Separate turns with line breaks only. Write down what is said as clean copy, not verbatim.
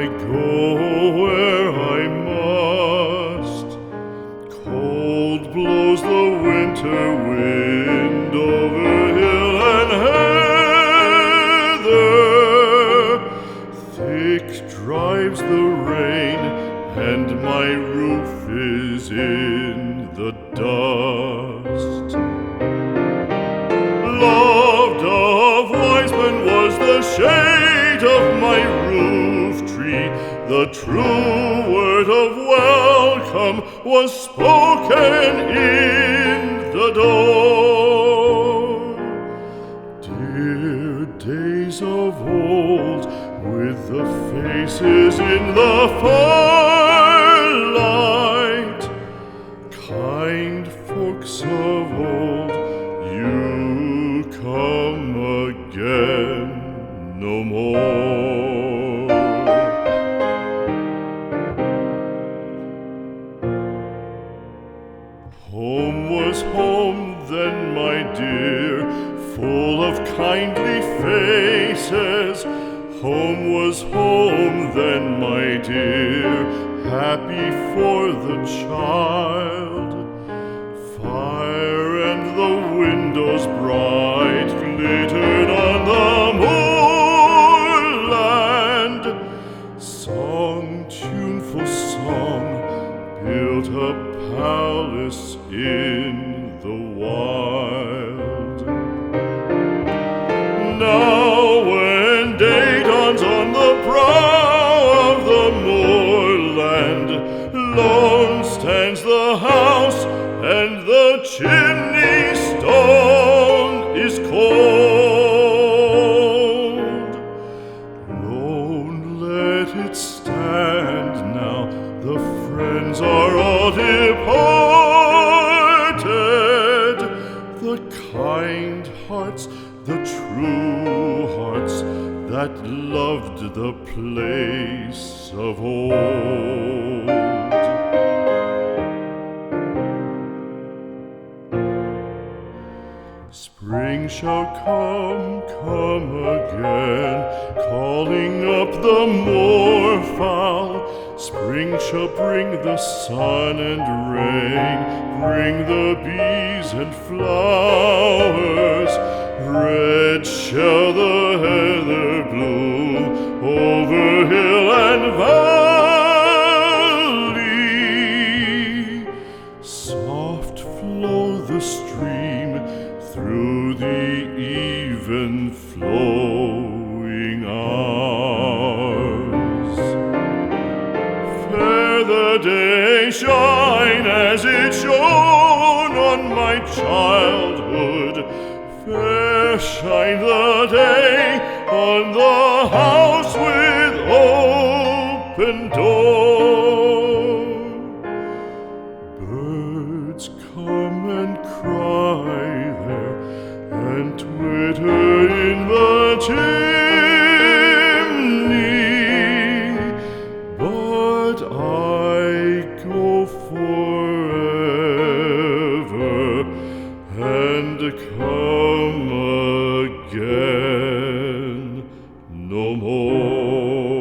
go where I must. Cold blows the winter wind over hill and heather. Thick drives the rain, and my roof is in the dust. Loved of wise men was the shade of my roof tree. The true word of welcome was spoken in the door. Dear days of old, with the faces in the firelight, kind folks of old, you come again no more. Home was home then, my dear, full of kindly faces. Home was home then, my dear, happy for the child. Fire and the windows bright glittered on the moorland. Song, tuneful song, built a palace in the wild. Now when day dawns on the brow of the moorland, lone stands the house, and the chimney stone is cold. Lone let it stand now, the friends are all departed. The kind hearts, the true hearts, that loved the place of old. Spring shall come again, calling up the moorfowl. Spring shall bring the sun and rain, bring the bees and flowers. Red shall the heather bloom over hill and valley. Soft flow the stream through the even flowing hours. Fair the day shine as it shone on my childhood. Fair shine the day on the house with open door. Birds come and cry there, and twitter in the chimney, but I go forever and come again no more.